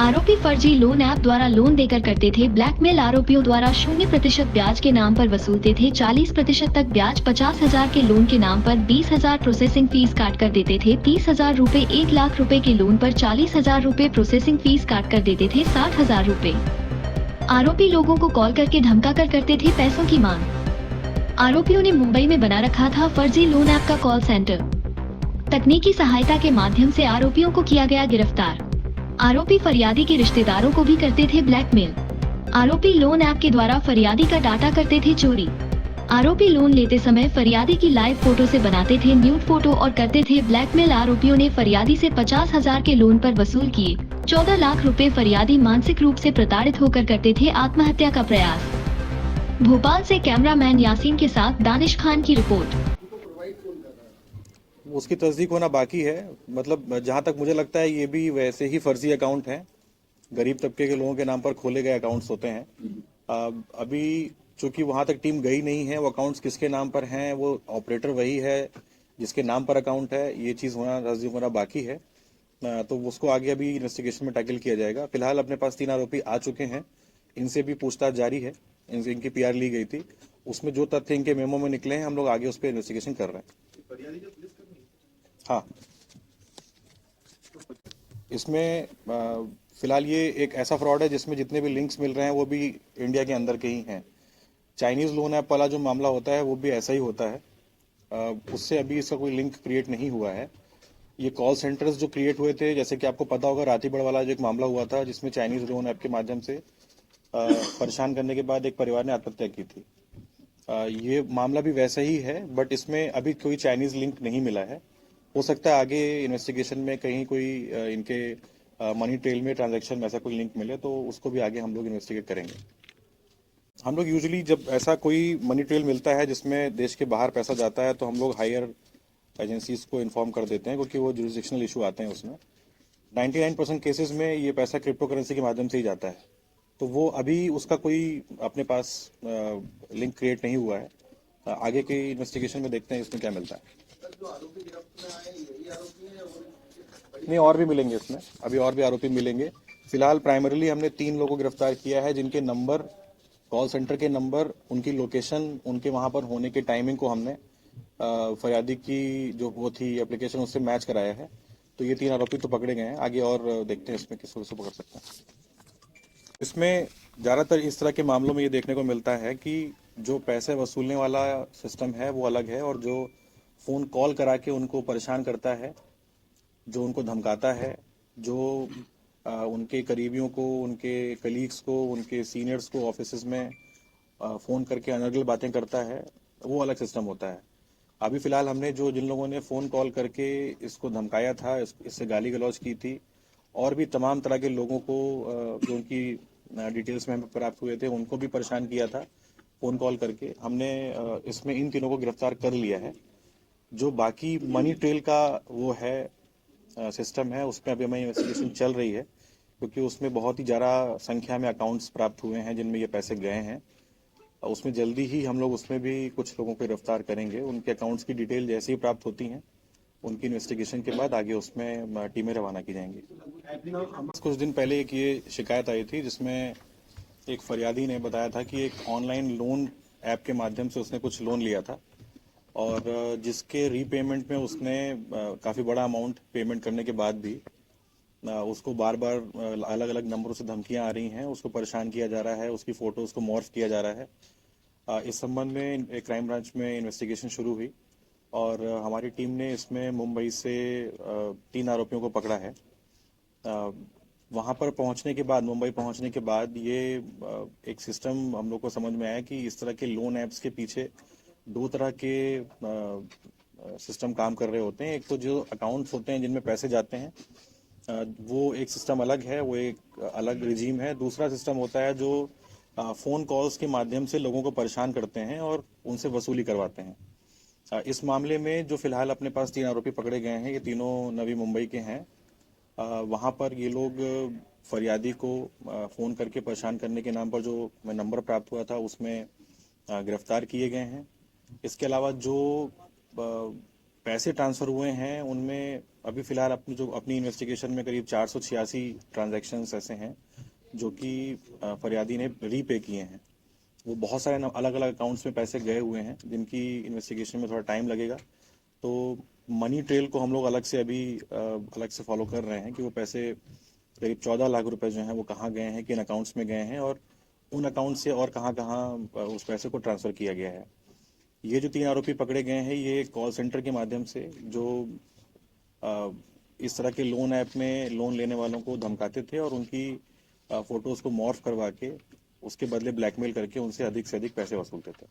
आरोपी फर्जी loan app द्वारा लोन देकर करते थे ब्लैकमेल। आरोपियों द्वारा 0% ब्याज के नाम पर वसूलते थे 40% तक ब्याज। 50,000 के लोन के नाम पर 20,000 प्रोसेसिंग फीस काट कर देते थे। 30,000 रूपए। 1 लाख रुपए के लोन पर 40,000 रूपए प्रोसेसिंग फीस काट कर देते थे 60,000 रूपए। आरोपी लोगों को कॉल करके धमका कर करते थे पैसों की मांग। आरोपियों ने मुंबई में बना रखा था फर्जी लोन ऐप का कॉल सेंटर। तकनीकी सहायता के माध्यम से आरोपियों को किया गया गिरफ्तार। आरोपी फरियादी के रिश्तेदारों को भी करते थे ब्लैकमेल। आरोपी लोन ऐप के द्वारा फरियादी का डाटा करते थे चोरी। आरोपी लोन लेते समय फरियादी की लाइव फोटो से बनाते थे न्यूड फोटो और करते थे ब्लैकमेल। आरोपियों ने फरियादी से 50,000 के लोन पर वसूल किए 14 लाख रुपए। फरियादी मानसिक रूप से प्रताड़ित होकर करते थे आत्महत्या का प्रयास। भोपाल से कैमरामैन यासीन के साथ दानिश खान की रिपोर्ट। उसकी तस्दीक होना बाकी है। मतलब जहां तक मुझे लगता है ये भी वैसे ही फर्जी अकाउंट हैं, गरीब तबके के लोगों के नाम पर खोले गए अकाउंट्स होते हैं। अभी चूंकि वहां तक टीम गई नहीं है, वो अकाउंट्स किसके नाम पर हैं, वो ऑपरेटर वही है जिसके नाम पर अकाउंट है, ये चीज़ होना तस्दीक होना बाकी है। तो उसको आगे अभी इन्वेस्टिगेशन में टैकल किया जाएगा। फिलहाल अपने पास 3 आरोपी आ चुके हैं, इनसे भी पूछताछ जारी है। इनकी पीआर ली गई थी, उसमें जो तथ्य इनके मेमो में निकले हैं हम लोग आगे उस पर इन्वेस्टिगेशन कर रहे हैं। हाँ, इसमें फिलहाल ये एक ऐसा फ्रॉड है जिसमें जितने भी लिंक्स मिल रहे हैं वो भी इंडिया के अंदर के ही हैं। चाइनीज लोन ऐप वाला जो मामला होता है वो भी ऐसा ही होता है। उससे अभी इसका कोई लिंक क्रिएट नहीं हुआ है। ये कॉल सेंटर्स जो क्रिएट हुए थे, जैसे कि आपको पता होगा रातीबड़ वाला जो एक मामला हुआ था जिसमें चाइनीज लोन ऐप के माध्यम से परेशान करने के बाद एक परिवार ने आत्महत्या की थी। ये मामला भी वैसा ही है, बट इसमें अभी कोई चाइनीज लिंक नहीं मिला है। हो सकता है आगे इन्वेस्टिगेशन में कहीं कोई इनके मनी ट्रेल में ट्रांजैक्शन में ऐसा कोई लिंक मिले तो उसको भी आगे हम लोग इन्वेस्टिगेट करेंगे। हम लोग यूजुअली जब ऐसा कोई मनी ट्रेल मिलता है जिसमें देश के बाहर पैसा जाता है तो हम लोग हायर एजेंसीज को इन्फॉर्म कर देते हैं, क्योंकि वो जुरिसडिक्शनल इशू आते हैं उसमें। 99% केसेस में ये पैसा क्रिप्टो करेंसी के माध्यम से ही जाता है, तो वो अभी उसका कोई अपने पास लिंक क्रिएट नहीं हुआ है। आगे के इन्वेस्टिगेशन में देखते हैं इसमें क्या मिलता है। नहीं, और भी मिलेंगे इसमें, अभी और भी आरोपी मिलेंगे। फिलहाल प्राइमरीली हमने 3 लोगों को गिरफ्तार किया है जिनके नंबर, कॉल सेंटर के नंबर, उनकी लोकेशन, उनके वहां पर होने की टाइमिंग को हमने फरियादी की जो वो थी एप्लीकेशन उससे मैच कराया है। तो ये 3 आरोपी तो पकड़े गए हैं, आगे और देखते हैं इसमें किसको किसको पकड़ सकते हैं। इसमें ज़्यादातर इस तरह के मामलों में ये देखने को मिलता है कि जो पैसे वसूलने वाला सिस्टम है वो अलग है, और जो फ़ोन कॉल करा के उनको परेशान करता है, जो उनको धमकाता है, जो उनके करीबियों को, उनके कलीग्स को, उनके सीनियर्स को ऑफिस में फ़ोन करके अनर्गल बातें करता है, वो अलग सिस्टम होता है। अभी फ़िलहाल हमने जो जिन लोगों ने फ़ोन कॉल करके इसको धमकाया था, इससे गाली गलौज की थी, और भी तमाम तरह के लोगों को जो उनकी डिटेल्स में हमें प्राप्त हुए थे उनको भी परेशान किया था फ़ोन कॉल करके, हमने इसमें इन तीनों को गिरफ्तार कर लिया है। जो बाकी मनी ट्रेल का वो है सिस्टम है, उसमें अभी हमें इन्वेस्टिगेशन चल रही है, क्योंकि उसमें बहुत ही ज़्यादा संख्या में अकाउंट्स प्राप्त हुए हैं जिनमें ये पैसे गए हैं। उसमें जल्दी ही हम लोग उसमें भी कुछ लोगों को गिरफ्तार करेंगे। उनके अकाउंट्स की डिटेल जैसे ही प्राप्त होती हैं उनकी इन्वेस्टिगेशन के बाद आगे उसमें टीमें रवाना की जाएंगी। कुछ दिन पहले एक ये शिकायत आई थी जिसमें एक फरियादी ने बताया था कि एक ऑनलाइन लोन ऐप के माध्यम से उसने कुछ लोन लिया था, और जिसके रीपेमेंट में उसने काफ़ी बड़ा अमाउंट पेमेंट करने के बाद भी उसको बार बार अलग अलग नंबरों से धमकियां आ रही हैं, उसको परेशान किया जा रहा है, उसकी फ़ोटो उसको मॉर्फ किया जा रहा है। इस संबंध में एक क्राइम ब्रांच में इन्वेस्टिगेशन शुरू हुई, और हमारी टीम ने इसमें मुंबई से 3 आरोपियों को पकड़ा है। वहाँ पर पहुँचने के बाद, मुंबई पहुँचने के बाद ये एक सिस्टम हम लोग को समझ में आया कि इस तरह के लोन ऐप्स के पीछे 2 तरह के सिस्टम काम कर रहे होते हैं। एक तो जो अकाउंट्स होते हैं जिनमें पैसे जाते हैं, वो एक सिस्टम अलग है, वो एक अलग रिजीम है। दूसरा सिस्टम होता है जो फ़ोन कॉल्स के माध्यम से लोगों को परेशान करते हैं और उनसे वसूली करवाते हैं। इस मामले में जो फिलहाल अपने पास 3 आरोपी पकड़े गए हैं, ये तीनों नवी मुंबई के हैं। वहाँ पर ये लोग फरियादी को फ़ोन करके परेशान करने के नाम पर जो नंबर प्राप्त हुआ था उसमें गिरफ्तार किए गए हैं। इसके अलावा जो पैसे ट्रांसफर हुए हैं उनमें अभी फिलहाल अपनी इन्वेस्टिगेशन में करीब 486 ट्रांजैक्शंस ऐसे हैं जो कि फरियादी ने रीपे किए हैं। वो बहुत सारे अलग अलग अकाउंट्स में पैसे गए हुए हैं जिनकी इन्वेस्टिगेशन में थोड़ा टाइम लगेगा। तो मनी ट्रेल को हम लोग अलग से फॉलो कर रहे हैं कि वो पैसे करीब 14 लाख रुपए जो हैं वो कहाँ गए हैं, किन अकाउंट्स में गए हैं और उन अकाउंट से और कहाँ कहाँ उस पैसे को ट्रांसफ़र किया गया है। ये जो 3 आरोपी पकड़े गए हैं ये कॉल सेंटर के माध्यम से जो अ, इस तरह के लोन ऐप में लोन लेने वालों को धमकाते थे और उनकी फोटोज़ को मॉर्फ करवा के उसके बदले ब्लैकमेल करके उनसे अधिक से अधिक पैसे वसूलते थे।